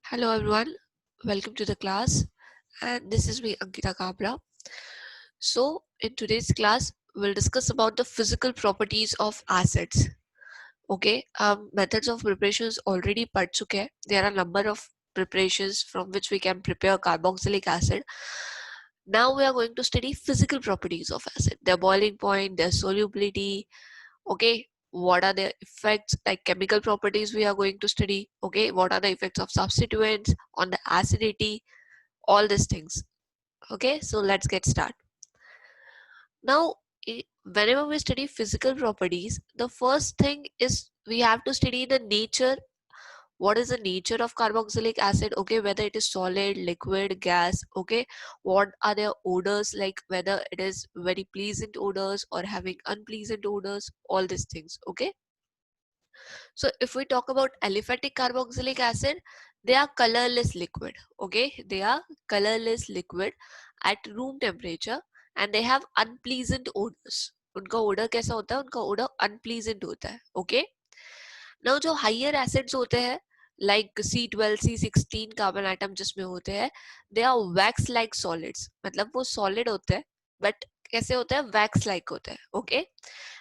Hello everyone, welcome to the class, and this is me Ankita Kabra. So in today's class we'll discuss about the physical properties of acids. Okay, methods of preparations already पढ़ चुके हैं. There are a number of preparations from which we can prepare carboxylic acid. Now we are going to study physical properties of acid, their boiling point, their solubility. Okay, what are the effects, like chemical properties we are going to study. Okay, what are the effects of substituents on the acidity, all these things. Okay, so let's get started. Now whenever we study physical properties, the first thing is we have to study the nature. What is the nature of carboxylic acid? Okay, whether it is solid, liquid, gas. Okay, what are their odors, like whether it is very pleasant odors or having unpleasant odors, all these things. Okay, so if we talk about aliphatic carboxylic acid, they are colorless liquid. Okay, they are colorless liquid at room temperature and they have unpleasant odors. उनका odor कैसा होता है? उनका odor unpleasant होता है. Okay. Now जो higher acids होते हैं like C12, C16 carbon atom जिसमें होते हैं, they are wax like solids. मतलब वो solid होते हैं but कैसे होते हैं? Wax like होते हैं. Okay.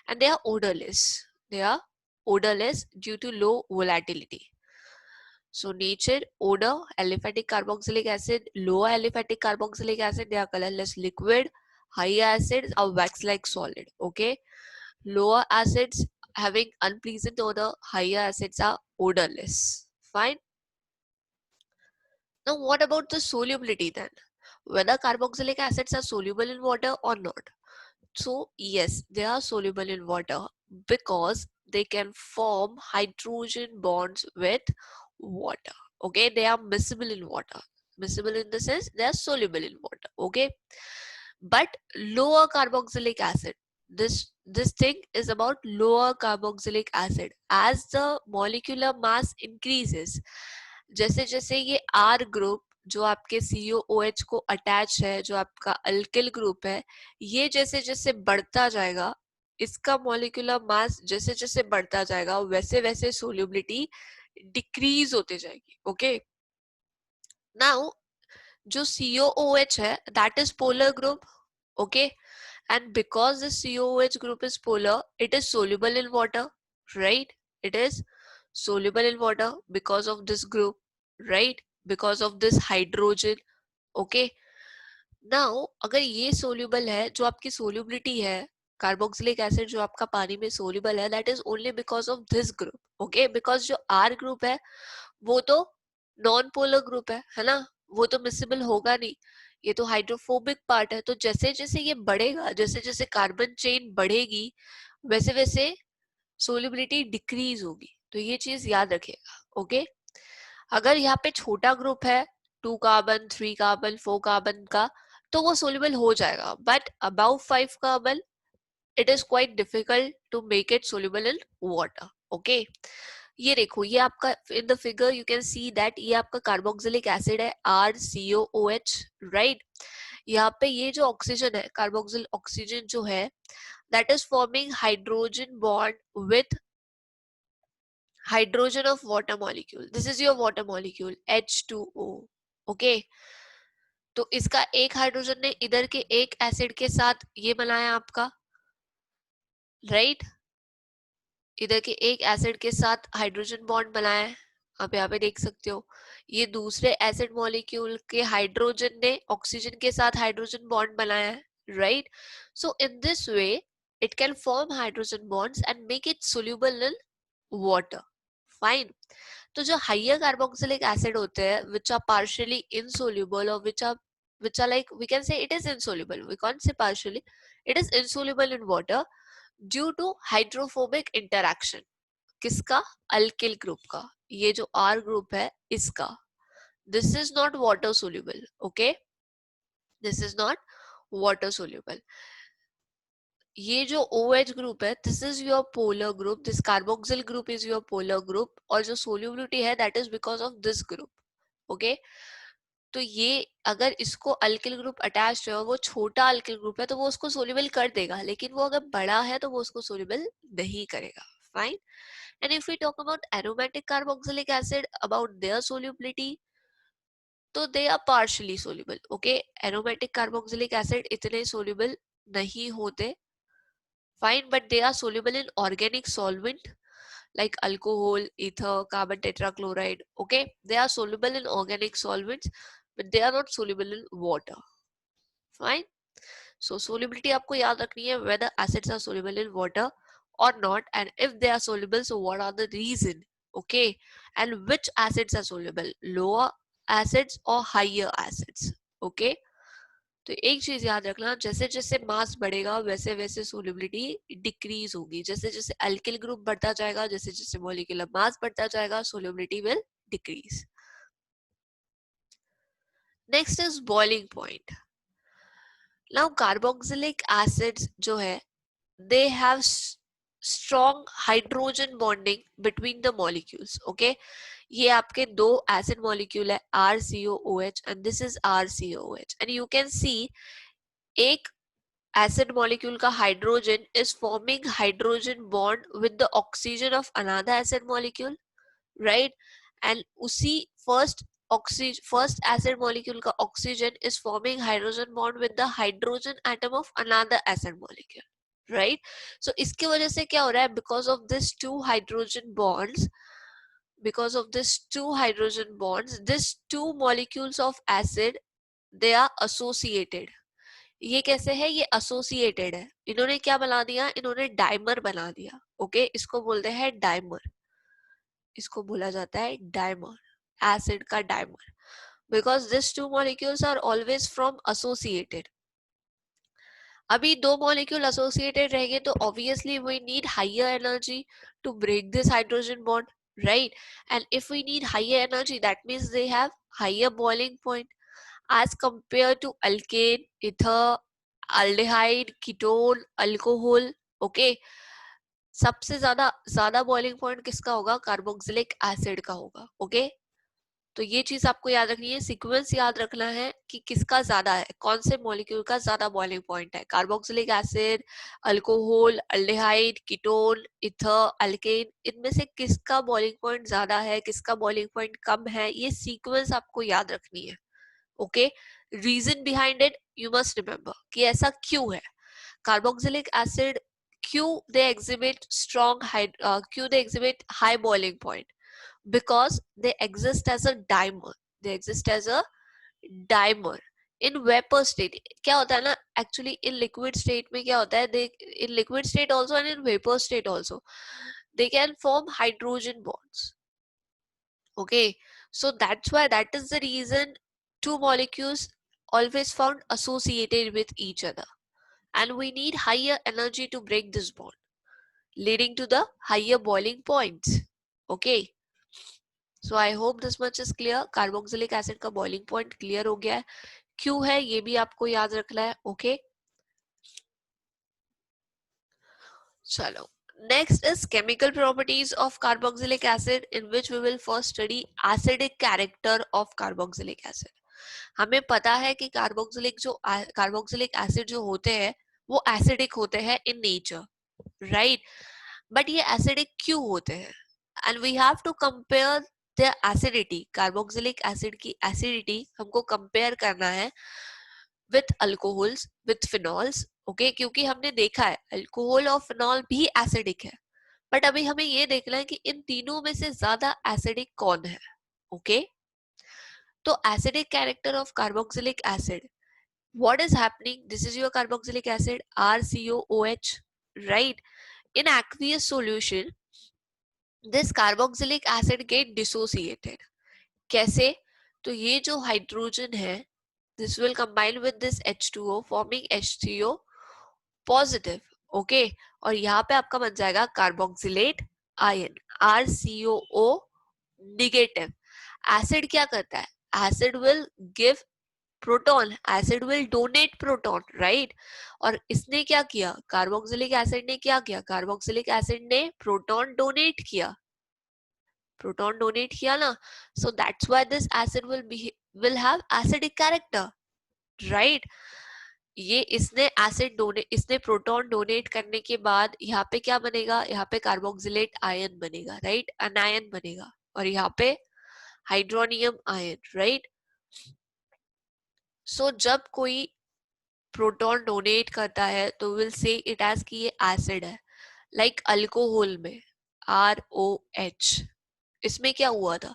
And they are odorless. They are odorless due to low volatility. So nature, odor, aliphatic carboxylic acid, lower aliphatic carboxylic acid, they are colorless liquid. Higher acids are wax-like solid. Okay. Lower acids having unpleasant odor, higher acids are odorless. Fine. Now what about the solubility then? Whether carboxylic acids are soluble in water or not? So yes, they are soluble in water because they can form hydrogen bonds with water. Okay, they are miscible in water. Miscible in the sense they are soluble in water. Okay, but lower carboxylic acid. This thing is about lower carboxylic acid. As the molecular mass increases, जैसे जैसे ये R group जो आपके COOH को attach है, जो आपका alkyl group है, ये जैसे जैसे बढ़ता जाएगा, इसका मॉलिक्यूलर मास जैसे जैसे बढ़ता जाएगा वैसे वैसे सोल्यूबिलिटी डिक्रीज होते जाएगी. ओके, नाउ जो COOH है that is polar group. Okay, and because the COOH group is polar, it is soluble in water, right? It is soluble in water because of this group, right? Because of this hydrogen. Okay, now अगर ये soluble है, जो आपकी solubility है carboxylic acid जो आपका पानी में soluble है, that is only because of this group. Okay, because जो R group है वो तो नॉन पोलर ग्रुप है ना, वो तो मिसिबल होगा नहीं, ये तो हाइड्रोफोबिक पार्ट है. तो जैसे जैसे ये बढ़ेगा, जैसे जैसे कार्बन चेन बढ़ेगी वैसे वैसे सोलिबिलिटी डिक्रीज होगी. तो ये चीज याद रखिएगा. ओके, अगर यहाँ पे छोटा ग्रुप है 2 कार्बन 3 कार्बन 4 कार्बन का तो वो सोल्यूबल हो जाएगा, but about 5 carbon it is quite difficult to make it soluble in water. Okay, ये देखो, ये आपका in the figure you can see that ये आपका कार्बोक्सिलिक एसिड है RCOOH, राइट. यहाँ पे ये जो ऑक्सीजन है, कार्बोक्सिल ऑक्सीजन जो है, that is forming hydrogen bond with hydrogen of water molecule. This is your water molecule H2O. Okay, तो इसका एक हाइड्रोजन ने इधर के एक एसिड के साथ ये बनाया आपका, राइट. इधर के एक एसिड के साथ हाइड्रोजन बॉन्ड बनाया है, आप यहाँ पे देख सकते हो. ये दूसरे एसिड मॉलिक्यूल के हाइड्रोजन ने ऑक्सीजन के साथ हाइड्रोजन बॉन्ड बनाया है, right. So in this way it can form hydrogen bonds and make it soluble in water. Fine. तो जो हाइयर कार्बोक्सिलिक एसिड होते हैं विच आर पार्शियली इनसोल्यूबल और which are like we can say it is insoluble, we can't say partially, it is insoluble in water due to hydrophobic interaction. किसका? Alkyl group का. ये जो R group है इसका. this is not water soluble. okay, this is not water soluble. ये जो OH group है this is your polar group, this carboxyl group is your polar group, और जो सोल्यूबिलिटी है that is because of this group. Okay, तो ये अगर इसको अल्किल ग्रुप अटैच्ड है और वो छोटा अल्किल ग्रुप है तो वो उसको सोल्यूबल कर देगा, लेकिन वो अगर बड़ा है तो वो उसको सोल्यूबल नहीं करेगा. Fine. And if we talk about aromatic carboxylic acid, about their solubility, तो they are partially soluble. Okay, aromatic carboxylic acid इतने सोल्यूबल नहीं होते, fine, but they are soluble in organic solvent like alcohol, ether, carbon tetrachloride. Okay, they are soluble in organic solvents, but they are not soluble in water. Fine. So solubility आपको याद रखनी है, whether acids are soluble in water or not, and if they are soluble, so what are the reason? Okay, and which acids are soluble, lower acids or higher acids? Okay, तो एक चीज याद रखना, जैसे जैसे मास बढ़ेगा वैसे वैसे सोल्युबिलिटी डिक्रीज होगी. जैसे जैसे अल्किल ग्रुप बढ़ता जाएगा, जैसे जैसे मॉलिक्यूलर मास बढ़ता जाएगा, solubility will decrease. Next is boiling point. Now carboxylic acids जो है, they have strong hydrogen bonding between the molecules. Okay, ये आपके दो एसिड मॉलिक्यूल है, RCOOH and this is RCOOH, and you can सी एक acid molecule का hydrogen is forming hydrogen bond with the oxygen of another acid molecule, right? And उसी first acid molecule का oxygen is forming hydrogen bond with the hydrogen atom of another acid molecule, right? So इसकी वजह से क्या हो रहा है, because of this two hydrogen bonds, these two molecules of acid, they are associated. ये कैसे है, ये एसोसिएटेड है. इन्होंने क्या बना दिया, इन्होंने डाइमर बना दिया. ओके, इसको बोलते हैं डाइमर, इसको बोला जाता है डाइमर, एसिड का dimer, because this two molecules are always from associated. अभी दो मॉलिक्यूल एसोसिएटेड रहेंगे तो obviously we need higher energy to break this hydrogen bond, right? And if we need higher energy, that means they have higher boiling point as compared to alkane, ether, aldehyde, ketone, alcohol. Okay, सबसे ज्यादा ज्यादा boiling point किसका होगा, carboxylic acid का होगा. Okay, तो ये चीज आपको याद रखनी है, सीक्वेंस याद रखना है कि किसका ज्यादा है, कौन से मॉलिक्यूल का ज्यादा बॉइलिंग पॉइंट है. Carboxylic acid, alcohol, aldehyde, ketone, ether, alkane, इनमें से किसका बॉइलिंग पॉइंट ज्यादा है, किसका बॉइलिंग पॉइंट कम है, ये सीक्वेंस आपको याद रखनी है. Okay, reason behind it you must remember कि ऐसा क्यों है. कार्बोक्सिलिक एसिड क्यों दे एग्जिबिट क्यों they exhibit high boiling point, because they exist as a dimer. They exist as a dimer in vapor state. क्या होता है ना, actually in liquid state में क्या होता है, they in liquid state also and in vapor state also they can form hydrogen bonds. Okay, so that's why, that is the reason two molecules always found associated with each other, and we need higher energy to break this bond, leading to the higher boiling points. Okay, so I hope this much is clear. Carboxylic acid का boiling point clear हो गया है, क्यों है ये भी आपको याद रखना है. ओके, चलो, next is chemical properties of carboxylic acid, in which we will first study acidic character of carboxylic acid. हमें पता है कि कार्बोक्सिलिक एसिड जो होते हैं वो एसिडिक होते हैं इन नेचर, राइट? बट ये एसिडिक क्यों होते हैं, and we have to compare the acidity. Carboxylic acid की एसिडिटी हमको कंपेयर करना है with alcohols, with phenols. Okay, क्योंकि हमने देखा है अल्कोहल और फिनॉल भी एसिडिक है, बट अभी हमें ये देखना है कि इन तीनों में से ज्यादा एसिडिक कौन है. ओके, तो acidic character of carboxylic acid, what is happening, this is your carboxylic acid RCOOH, right? In aqueous solution this carboxylic acid get dissociated. कैसे, तो ये जो हाइड्रोजन है this will combine with this H2O forming H3O positive. Okay, और यहाँ पे आपका बन जाएगा carboxylate ion RCOO negative. Acid क्या करता है, acid will give proton, acid will donate proton, right? और इसने क्या किया, कार्बोक्सिलिक एसिड ने क्या किया, कार्बोक्सिलिक एसिड ने प्रोटॉन डोनेट किया, प्रोटॉन डोनेट किया ना. So that's why this acid will have acidic character, right? ये इसने प्रोटॉन डोनेट करने के बाद यहाँ पे क्या बनेगा, यहाँ पे कार्बोक्सिलेट आयन बनेगा, राइट? अनायन बनेगा, और यहाँ पे हाइड्रोनियम आयन, राइट? सो जब कोई प्रोटॉन डोनेट करता है तो विल से इट एज कि ये एसिड है, लाइक अल्कोहल में ROH, इसमें क्या हुआ था,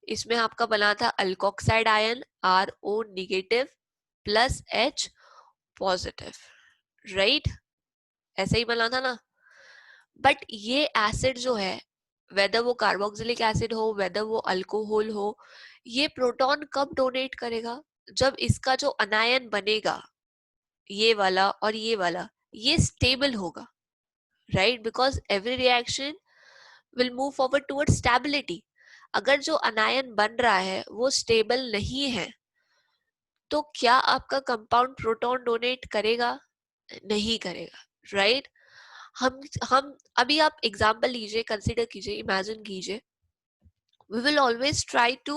इसमें आपका बना था alkoxide ion RO negative plus H positive, right, ऐसे ही बना था ना। बट ये एसिड जो है, वेदर वो कार्बोक्सिलिक एसिड हो वेदर वो अल्कोहल हो, ये प्रोटॉन कब डोनेट करेगा, जब इसका जो अनायन बनेगा ये वाला और ये वाला, ये स्टेबल होगा, right, because every reaction will move forward toward stability. अगर जो अनायन बन रहा है वो स्टेबल नहीं है तो क्या आपका कंपाउंड प्रोटॉन डोनेट करेगा, नहीं करेगा, राइट। हम अभी आप एग्जांपल लीजिए, कंसीडर कीजिए, इमेजिन कीजिए, we will always try to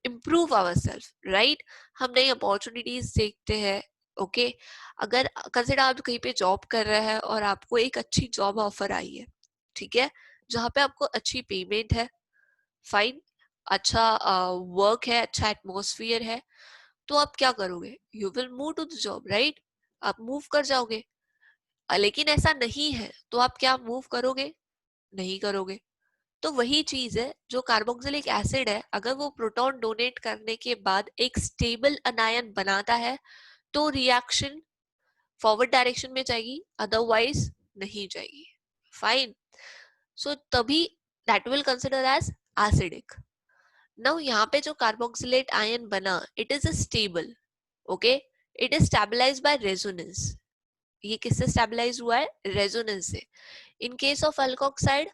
improve our self, right. हम नई अपॉर्चुनिटीज देखते हैं, ओके अगर कंसिडर आप कहीं पे जॉब कर रहे हैं और आपको एक अच्छी जॉब ऑफर आई है, ठीक है, जहाँ पे आपको अच्छी पेमेंट है, फाइन, अच्छा वर्क है, अच्छा एटमोसफियर है, तो आप क्या करोगे, you will move to the job, right, आप मूव कर जाओगे। लेकिन ऐसा नहीं है तो आप क्या मूव करोगे, नहीं करोगे। तो वही चीज है, जो कार्बोक्सिलिक एसिड है, अगर वो प्रोटॉन डोनेट करने के बाद एक स्टेबल अनायन बनाता है तो रिएक्शन फॉरवर्ड डायरेक्शन में जाएगी, अदरवाइज नहीं जाएगी, फाइन। सो तभी that will consider as acidic. Now यहाँ पे जो कार्बोक्सिलेट आयन बना, it is a stable, okay, it is stabilize by resonance. ये किससे स्टेबलाइज हुआ है, रेजोनेंस से। In case of alkoxide,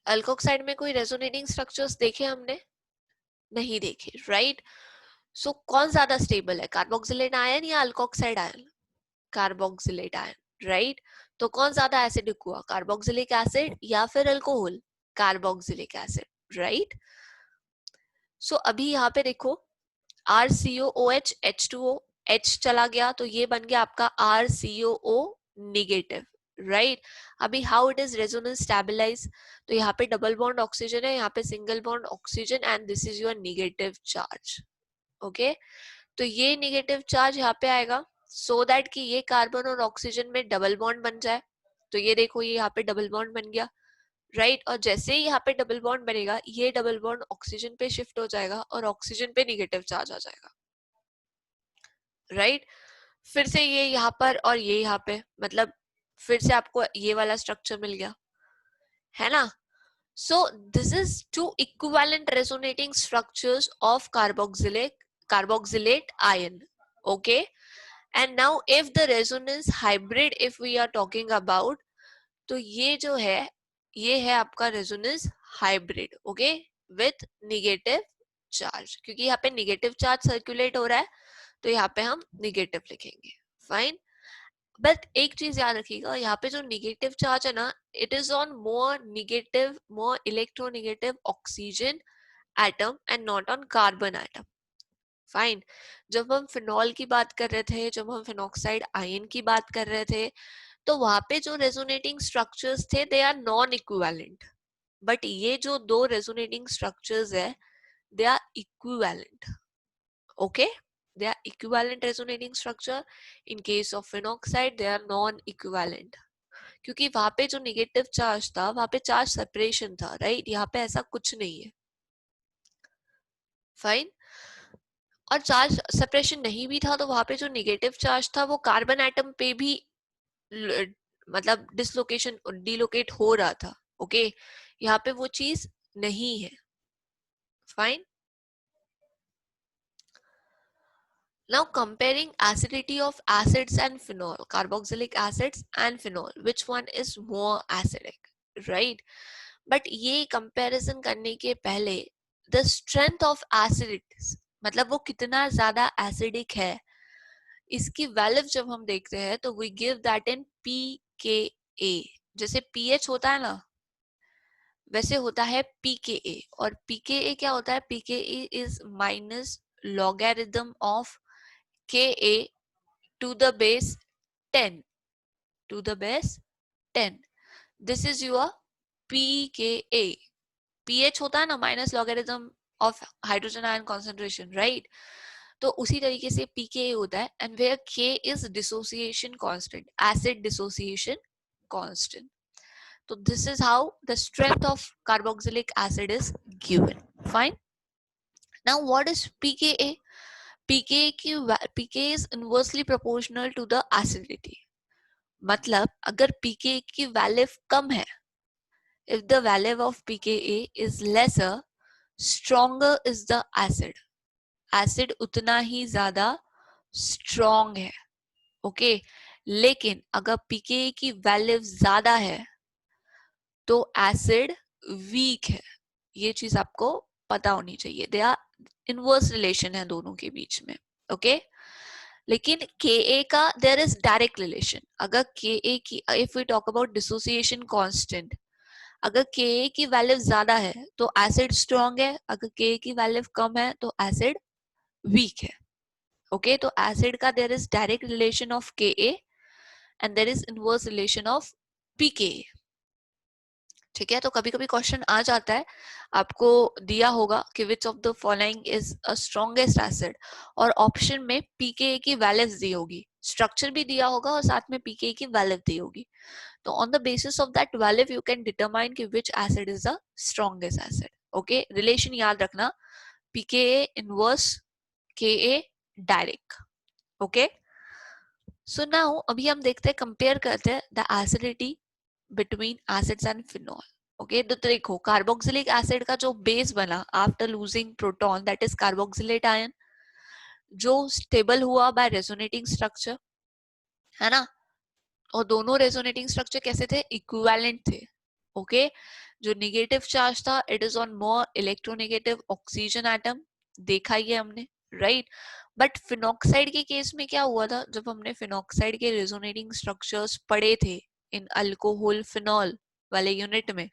alkoxide में कोई रेजोनेटिंग स्ट्रक्चर्स देखे हमने, नहीं देखे, राइट। सो कौन ज्यादा स्टेबल है, कार्बोक्सिलेट आयन या alkoxide ion, carboxylate ion, right. तो कौन ज्यादा एसिडिक हुआ, कार्बोक्सिलिक एसिड या फिर अल्कोहल, कार्बोक्सिलिक एसिड, राइट। सो अभी यहाँ पे देखो, RCOOH H2O, H चला गया तो ये बन गया आपका RCOO निगेटिव, राइट। अभी how it is resonance stabilize, तो यहाँ पे डबल बॉन्ड ऑक्सीजन है, यहाँ पे single bond oxygen, and this is your negative charge, okay. तो ये निगेटिव चार्ज यहाँ पे आएगा सो दैट कि ये कार्बन और ऑक्सीजन में डबल बॉन्ड बन जाए। तो ये देखो, ये यहाँ पे डबल बॉन्ड बन गया, राइट। और जैसे ही यहाँ पे डबल बॉन्ड बनेगा, ये डबल बॉन्ड ऑक्सीजन पे शिफ्ट हो जाएगा और ऑक्सीजन पे निगेटिव चार्ज आ जाएगा, राइट। फिर से ये यहाँ पर और ये यहाँ पे, मतलब फिर से आपको ये वाला स्ट्रक्चर मिल गया, है ना। So this is two equivalent resonating structures of carboxylate ion, okay. And now if the resonance hybrid if we are talking about, तो ये जो है, ये है आपका resonance hybrid, okay, with negative charge, क्योंकि यहाँ पे निगेटिव चार्ज सर्कुलेट हो रहा है तो यहाँ पे हम निगेटिव लिखेंगे, फाइन। बट एक चीज याद रखिएगा, यहाँ पे जो निगेटिव चार्ज है ना, it is on more negative, more electronegative oxygen atom and not on carbon atom, fine. जब हम फिनॉल की बात कर रहे थे, जब हम फिनॉक्साइड आयन की बात कर रहे थे, तो वहां पे जो रेजोनेटिंग स्ट्रक्चर्स थे they are non equivalent, but ये जो दो रेजोनेटिंग स्ट्रक्चर्स है they are equivalent, okay, they are equivalent resonating structure. In case of phenoxide they are non equivalent, क्योंकि वहां पे जो निगेटिव चार्ज था वहां पे चार्ज सेपरेशन था, राइट, यहाँ पे ऐसा कुछ नहीं है, फाइन। और चार्ज सेपरेशन नहीं भी था तो वहां पे जो निगेटिव चार्ज था वो कार्बन एटम पे भी मतलब डिसलोकेशन डिलोकेट हो रहा था, ओके, यहाँ पे वो चीज नहीं है, fine. Now comparing acidity of acids and phenol, carboxylic acids and phenol, which one is more acidic, right? But ये comparison करने के पहले the strength of acids, मतलब वो कितना ज्यादा acidic है, इसकी वैल्यू जब हम देखते हैं तो we give that in pKa, जैसे pH होता है ना, वैसे होता है pKa, और pKa क्या होता है, pKa is minus logarithm of Ka to the base 10, to the base 10. This is your pKa. pH होता है ना, minus logarithm of hydrogen ion concentration, right? तो उसी तरीके से pKa होता है, and where K is dissociation constant, acid dissociation constant. So this is how the strength of carboxylic acid is given. Fine. Now what is pKa? pKa is inversely proportional to the acidity. मतलब अगर pKa की value कम है, if the value of pKa is lesser, stronger is the acid. Acid उतना ही ज्यादा strong है. Okay लेकिन अगर pKa की वैल्यू ज्यादा है तो एसिड वीक है. ये चीज आपको पता होनी चाहिए. दे आर इनवर्स रिलेशन है दोनों के बीच में. ओके लेकिन Ka का देयर इज डायरेक्ट रिलेशन. अगर Ka की, if we talk about dissociation constant, अगर Ka की वैल्यू ज्यादा है तो एसिड स्ट्रॉन्ग है, अगर Ka की वैल्यू कम है तो एसिड वीक है. ओके तो एसिड का there is direct relation of Ka and there is inverse relation of pKa. ठीक है तो कभी कभी क्वेश्चन आ जाता है, आपको दिया होगा कि which of the following is a strongest acid, और ऑप्शन में pKa की वैल्यूज दी होगी, स्ट्रक्चर भी दिया होगा और साथ में pKa की वैल्यू दी होगी. तो on the basis of that value you can determine कि which acid is the strongest acid. Okay relation याद रखना, pKa inverse, Ka direct. Okay so now अभी हम देखते हैं, कंपेयर करते हैं the acidity between acids and phenol. Okay तो देखो कार्बोक्सिलिक एसिड का जो बेस बना after losing proton, that is carboxylate ion, जो स्टेबल हुआ बाय रेजोनेटिंग स्ट्रक्चर, है ना. और दोनों रेजोनेटिंग स्ट्रक्चर कैसे थे? इक्विवेलेंट थे. ओके जो निगेटिव चार्ज था it is on more electronegative oxygen atom, देखा ही है हमने, राइट. बट फिनॉक्साइड के केस में क्या हुआ था, जब हमने फिनॉक्साइड के रेजोनेटिंग स्ट्रक्चर्स पढ़े थे इन अल्कोहल फिनॉल वाले यूनिट में,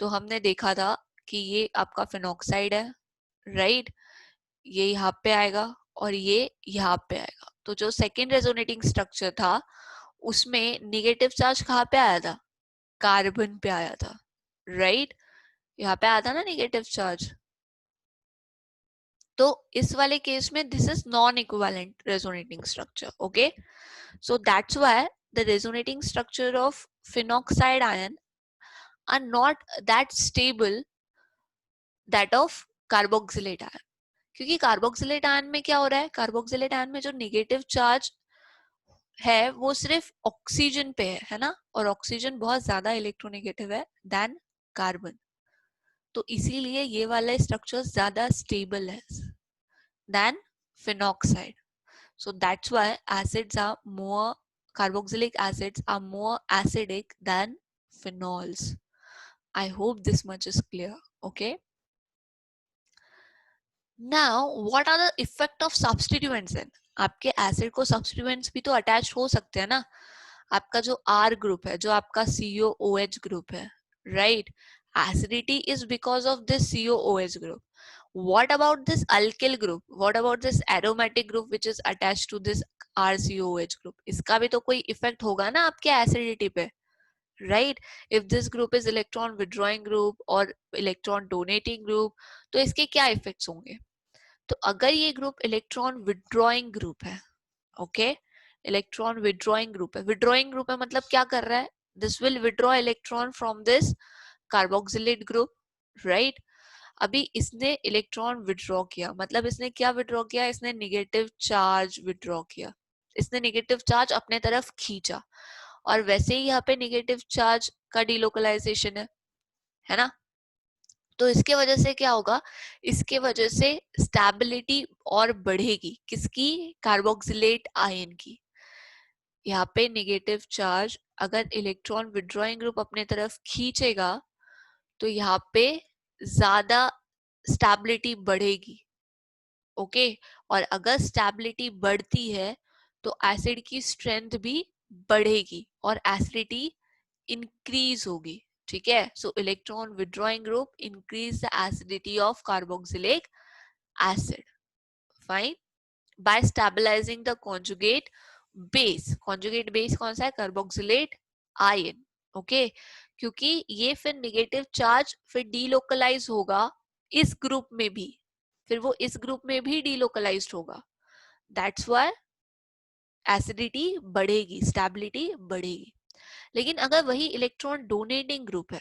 तो हमने देखा था कि ये आपका फिनॉक्साइड है, राइट. ये यहाँ पे आएगा और ये यहाँ पे आएगा. तो जो सेकेंड रेजोनेटिंग स्ट्रक्चर था उसमें निगेटिव चार्ज कहाँ पे आया था? कार्बन पे आया था, राइट. यहाँ पे आया था ना निगेटिव चार्ज. तो इस वाले केस में this is non equivalent resonating structure. Okay so that's why the resonating structure of phenoxide ion are not that stable that of carboxylate ion. क्योंकि कार्बोक्सिलेट आयन में क्या हो रहा है, कार्बोक्सिलेट आयन में जो निगेटिव चार्ज है वो सिर्फ ऑक्सीजन पे है ना, और ऑक्सीजन बहुत ज्यादा इलेक्ट्रोनेगेटिव है देन कार्बन. तो इसीलिए ये वाला स्ट्रक्चर ज्यादा स्टेबल है then phenoxide. So that's why acids are more, carboxylic acids are more acidic than phenols. I hope this much is clear. Okay. Now, what are the effect of substituents then? आपके acid को substituents भी तो attach हो सकते हैं ना. आपका जो R ग्रुप है, जो आपका COOH ग्रुप है, right, acidity is because of this COOH group. What about this alkyl group? What about this aromatic group which is attached to this RCOH group? इसका भी तो कोई इफेक्ट होगा ना आपके एसिडिटी पे, right. If this group is electron withdrawing group और electron donating group, तो इसके क्या इफेक्ट्स होंगे? तो अगर ये ग्रुप इलेक्ट्रॉन विड्रॉइंग ग्रुप है, ओके, इलेक्ट्रॉन विड्रॉइंग ग्रुप है, विड्रॉइंग ग्रुप है मतलब क्या कर रहा है, this will withdraw electron from this carboxylate group, right. अभी इसने इलेक्ट्रॉन विड्रॉ किया, मतलब इसने क्या विड्रॉ किया, इसने निगेटिव चार्ज विड्रॉ किया, इसने निगेटिव चार्ज अपने तरफ खींचा, और वैसे ही यहाँ पे निगेटिव चार्ज का डिलोकलाइजेशन है ना. तो इसके वजह से क्या होगा, इसके वजह से स्टेबिलिटी और बढ़ेगी, किसकी, कार्बोक्सिलेट आयन की. यहाँ पे निगेटिव चार्ज अगर इलेक्ट्रॉन विड्रॉइंग ग्रुप अपने तरफ खींचेगा तो यहाँ पे ज्यादा स्टेबिलिटी बढ़ेगी. ओके और अगर स्टेबिलिटी बढ़ती है तो एसिड की स्ट्रेंथ भी बढ़ेगी और एसिडिटी इंक्रीज होगी. ठीक है, so electron withdrawing group increase the acidity of carboxylic acid. Fine. By stabilising the conjugate base. Conjugate base कौन सा है, कार्बोक्सिलेट आयन. ओके क्योंकि ये फिर निगेटिव चार्ज फिर डीलोकलाइज होगा इस ग्रुप में भी, फिर वो इस ग्रुप में भी डिलोकलाइज्ड होगा. दैट्स व्हाई एसिडिटी बढ़ेगी, स्टेबिलिटी बढ़ेगी. लेकिन अगर वही इलेक्ट्रॉन डोनेटिंग ग्रुप है,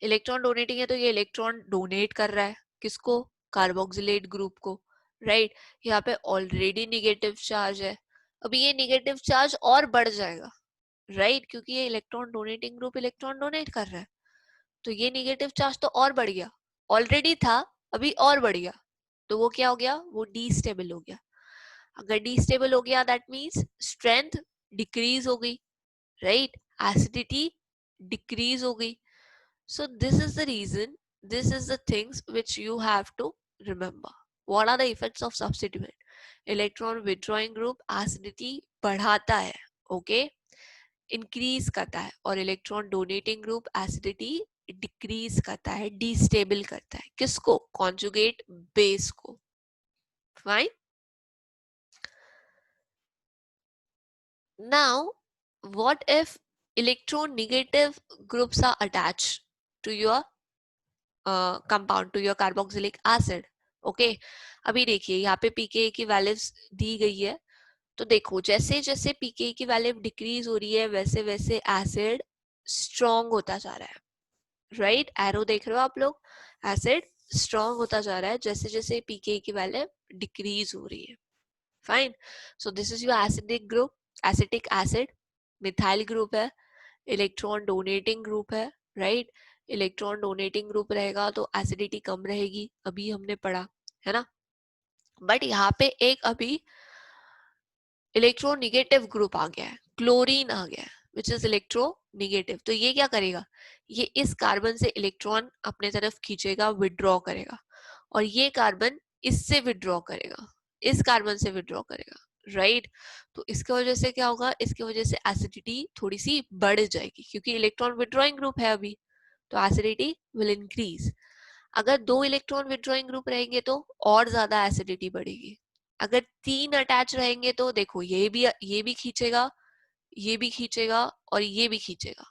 इलेक्ट्रॉन डोनेटिंग है तो ये इलेक्ट्रॉन डोनेट कर रहा है किसको, कार्बोक्सिलेट ग्रुप को, राइट. यहाँ पे ऑलरेडी निगेटिव चार्ज है, अभी ये निगेटिव चार्ज और बढ़ जाएगा, राइट, क्योंकि ये electron donating group electron donate कर रहा है, तो ये निगेटिव चार्ज तो और बढ़ गया, ऑलरेडी था अभी और बढ़ गया, तो वो क्या हो गया, वो डीस्टेबल हो गया. अगर डीस्टेबल हो गया दैट मीन्स स्ट्रेंथ डिक्रीज हो गई, राइट, एसिडिटी डिक्रीज हो गई. So this is the reason, this is the things which you have to remember. What are the effects of substituent? Electron withdrawing group acidity बढ़ाता है, okay, increase करता है, और electron donating group acidity decrease करता है, destable करता है, किसको, conjugate base को. Fine. Now, what if electronegative groups are attached to your compound, to your carboxylic acid, okay. अभी देखिए यहाँ पे pKa की वैल्यूज दी गई है, तो देखो जैसे जैसे pKa की वैल्यू डिक्रीज हो रही है वैसे वैसे एसिड स्ट्रॉन्ग होता जा रहा है, राइट, एरो देख रहे हो आप लोग, एसिड स्ट्रॉन्ग होता जा रहा है जैसे जैसे pKa की वैल्यू डिक्रीज हो रही है. Fine. So this is your acidic group, acetic acid, methyl group है, इलेक्ट्रॉन डोनेटिंग ग्रुप है, राइट. इलेक्ट्रॉन डोनेटिंग ग्रुप रहेगा तो एसिडिटी कम रहेगी, अभी हमने पढ़ा है ना. बट यहाँ पे एक अभी इलेक्ट्रोनिगेटिव ग्रुप आ गया है, क्लोरीन आ गया है, विच इज इलेक्ट्रोनिगेटिव. तो ये क्या करेगा, ये इस कार्बन से इलेक्ट्रॉन अपने तरफ खींचेगा, विड्रॉ करेगा, और ये कार्बन इससे विड्रॉ करेगा, इस कार्बन से विड्रॉ करेगा, राइट. तो इसकी वजह से क्या होगा, इसकी वजह से एसिडिटी थोड़ी सी बढ़ जाएगी, क्योंकि इलेक्ट्रॉन विड्रॉइंग ग्रुप है अभी, तो एसिडिटी विल इंक्रीज. अगर दो इलेक्ट्रॉन विड्रॉइंग ग्रुप रहेंगे तो और ज्यादा एसिडिटी बढ़ेगी. अगर तीन अटैच रहेंगे तो देखो ये भी खींचेगा, ये भी खींचेगा और ये भी खींचेगा,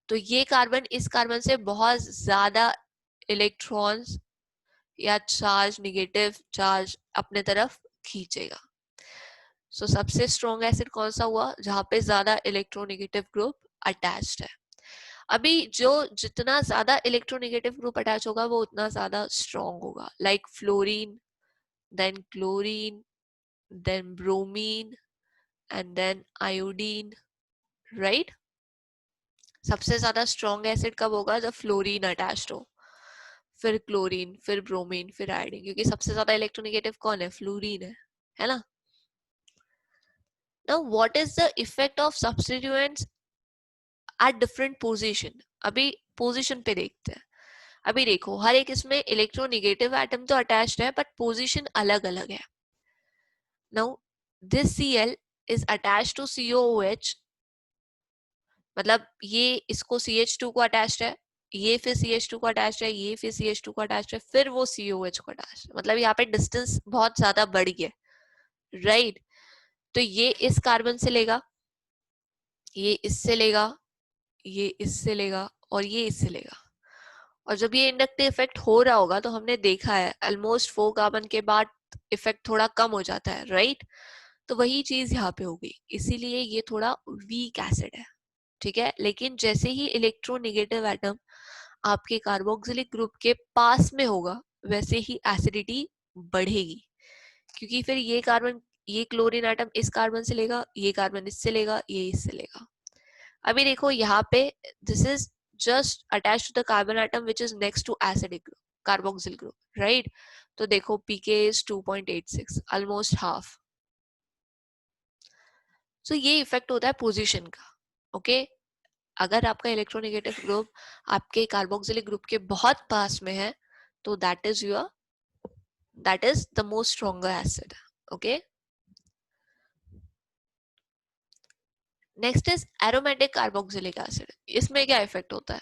तो ये कार्बन इस कार्बन से बहुत ज्यादा इलेक्ट्रॉन्स या चार्ज, निगेटिव चार्ज अपने तरफ खींचेगा. सो सबसे स्ट्रॉन्ग एसिड कौन सा हुआ, जहां पे ज्यादा इलेक्ट्रोनिगेटिव ग्रुप अटैच्ड है. अभी जो जितना ज्यादा इलेक्ट्रोनिगेटिव ग्रुप अटैच होगा वो उतना ज्यादा स्ट्रॉन्ग होगा, like fluorine, then chlorine, then bromine and then iodine, right. सबसे ज्यादा स्ट्रॉन्ग एसिड कब होगा, जब फ्लोरीन अटैच्ड हो, फिर क्लोरीन, फिर ब्रोमीन, फिर आयोडीन, क्योंकि सबसे ज्यादा इलेक्ट्रोनिगेटिव कौन है, फ्लोरीन है ना. Now what is the effect of substituents at different position. अभी पोजीशन पे देखते हैं. अभी देखो हर एक इसमें इलेक्ट्रोनिगेटिव एटम तो अटैच्ड है बट पोजीशन अलग अलग है. Now this Cl is attached to COOH, मतलब ये इसको CH2 को अटैच्ड है, ये फिर CH2 को अटैच्ड है, ये फिर CH2 को अटैच्ड है, फिर वो COH को अटैच्ड है, मतलब यहाँ पे डिस्टेंस बहुत ज्यादा बढ़ गया, राइट. तो ये इस कार्बन से लेगा, ये इससे लेगा, ये इससे लेगा और ये इससे लेगा, और जब ये इंडक्टिव इफेक्ट हो रहा होगा तो हमने देखा है ऑलमोस्ट 4 कार्बन के बाद इफेक्ट थोड़ा कम हो जाता है, राइट. तो वही चीज यहाँ पे होगी, इसीलिए ये थोड़ा वीक एसिड है, ठीक है. लेकिन जैसे ही इलेक्ट्रोनिगेटिव एटम आपके कार्बोक्सिलिक ग्रुप के पास में होगा वैसे ही एसिडिटी बढ़ेगी, क्योंकि फिर ये कार्बन, ये क्लोरीन एटम इस कार्बन से लेगा, ये कार्बन इससे लेगा, ये इससे लेगा. अभी देखो यहाँ पे this is just attach to the carbon atom which is next to acidic group, carboxyl group, right. तो देखो pK is 2.86, almost half. So ये इफेक्ट होता है पोजीशन का, ओके. अगर आपका इलेक्ट्रोनेगेटिव ग्रुप आपके कार्बोक्सिलिक ग्रुप के बहुत पास में है तो that is the most stronger acid, okay. Next is aromatic carboxylic acid. इसमें क्या इफेक्ट होता है,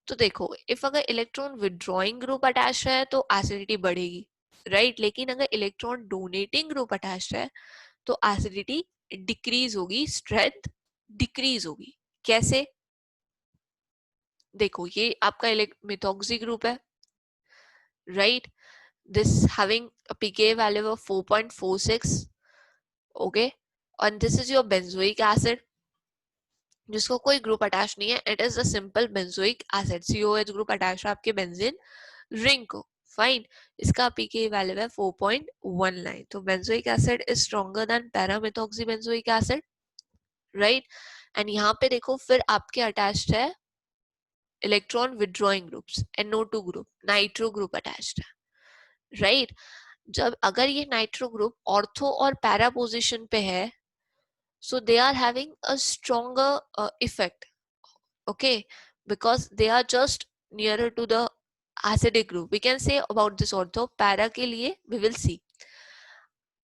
तो देखो इफ अगर इलेक्ट्रॉन विड्रॉइंग ग्रुप अटैच है तो एसिडिटी बढ़ेगी, राइट. लेकिन अगर इलेक्ट्रॉन डोनेटिंग ग्रुप अटैच है तो एसिडिटी डिक्रीज होगी, स्ट्रेंथ डिक्रीज होगी. कैसे, देखो ये आपका मिथॉक्सी ग्रुप है, right? This having a pK value of 4.46, okay, and this is your benzoic acid जिसको कोई ग्रुप अटैच नहीं है, it is a simple benzoic acid, COH group attach है आपके बेंजीन रिंग को, फाइन। इसका पीके वैल्यू है 4.19, तो benzoic acid is stronger than para methoxy benzoic acid, right? And यहाँ पे देखो फिर आपके अटैच्ड है electron withdrawing groups, NO2 group, nitro group attached है, राइट? जब अगर ये नाइट्रो ग्रुप ऑर्थो और पैरा पोजिशन पे है, so they are having a stronger effect, okay, because they are just nearer to the acidic group, we can say about this ortho. para के लिए we will see।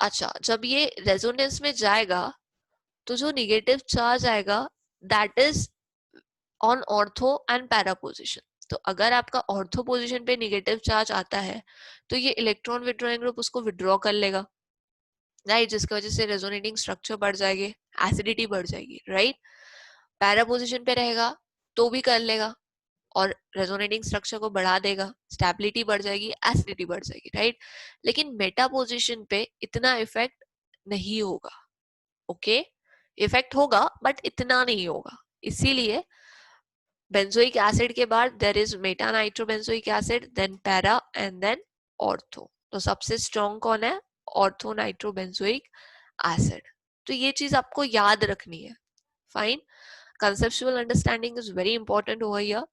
अच्छा, जब ये resonance में जाएगा तो जो निगेटिव चार्ज आएगा that is on ortho and para position. तो अगर आपका ऑर्थो पोजिशन पे निगेटिव चार्ज आता है तो ये इलेक्ट्रॉन विड्रॉइंग ग्रुप उसको विड्रॉ कर लेगा, राइट? जिसकी वजह से रेजोनेटिंग स्ट्रक्चर बढ़ जाएगी, एसिडिटी बढ़ जाएगी, राइट? पैरा पोजिशन पे रहेगा तो भी कर लेगा और रेजोनेटिंग स्ट्रक्चर को बढ़ा देगा, स्टेबिलिटी बढ़ जाएगी, एसिडिटी बढ़ जाएगी, राइट? लेकिन मेटा पोजिशन पे इतना इफेक्ट नहीं होगा, ओके? इफेक्ट होगा बट इतना नहीं होगा। इसीलिए बेंजोइक एसिड के बाद there is meta nitrobenzoic acid, then para and then ortho. तो सबसे स्ट्रॉन्ग कौन है? Ortho nitrobenzoic acid. तो ये चीज आपको याद रखनी है, fine. Conceptual understanding is very important over here,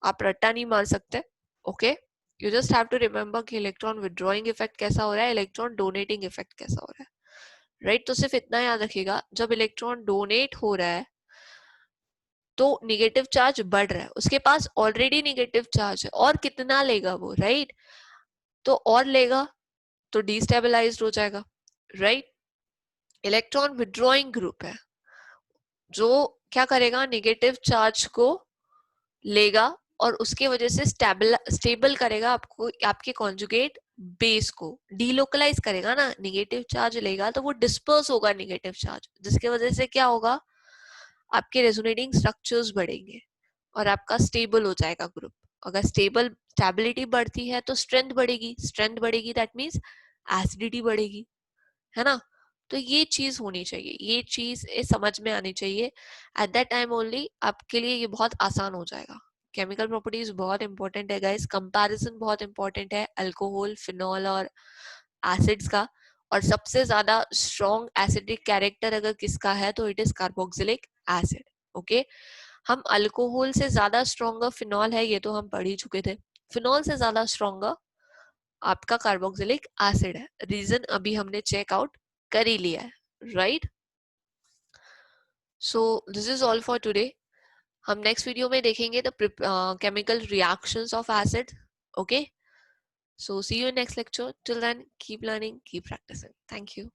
आप रट्टा नहीं मार सकते, okay? You just have to remember कि इलेक्ट्रॉन विड्रॉइंग इफेक्ट कैसा हो रहा है, इलेक्ट्रॉन डोनेटिंग इफेक्ट कैसा हो रहा है, राइट? तो सिर्फ इतना याद रखिएगा, जब इलेक्ट्रॉन डोनेट हो रहा है तो निगेटिव चार्ज बढ़ रहा है, उसके पास ऑलरेडी निगेटिव चार्ज है, और कितना लेगा वो, राइट? तो और लेगा तो डिस्टेबलाइज्ड हो जाएगा, राइट? इलेक्ट्रॉन विड्रॉइंग ग्रुप है जो क्या करेगा, निगेटिव चार्ज को लेगा और उसके वजह से स्टेबल करेगा आपको, आपके कॉन्जुगेट बेस को डीलोकलाइज करेगा ना। निगेटिव चार्ज लेगा तो वो डिस्पर्स होगा निगेटिव चार्ज, जिसके वजह से क्या होगा, आपके रेजोनेटिंग स्ट्रक्चर्स बढ़ेंगे और आपका स्टेबल हो जाएगा ग्रुप। अगर स्टेबिलिटी बढ़ती है तो स्ट्रेंथ बढ़ेगी, स्ट्रेंथ बढ़ेगी दैट मीन्स एसिडिटी बढ़ेगी, है ना? तो ये चीज होनी चाहिए, ये चीज समझ में आनी चाहिए। एट दैट टाइम ओनली आपके लिए ये बहुत आसान हो जाएगा। केमिकल प्रॉपर्टीज बहुत इंपॉर्टेंट है गाइस, कंपैरिजन बहुत इंपॉर्टेंट है अल्कोहल, फिनॉल और एसिड्स का। और सबसे ज्यादा स्ट्रॉन्ग एसिडिक कैरेक्टर अगर किसका है तो it is carboxylic acid, okay? हम अल्कोहल से ज्यादा स्ट्रॉन्गर फिनॉल है, ये तो हम पढ़ ही चुके थे। फिनॉल से ज्यादा स्ट्रॉन्गर आपका कार्बोक्सिलिक एसिड है, रीजन अभी हमने चेक आउट कर ही लिया है, right? So this is all for today. हम नेक्स्ट वीडियो में देखेंगे the chemical reactions of acid, okay? So see you in next lecture, till then keep learning, keep practising, thank you.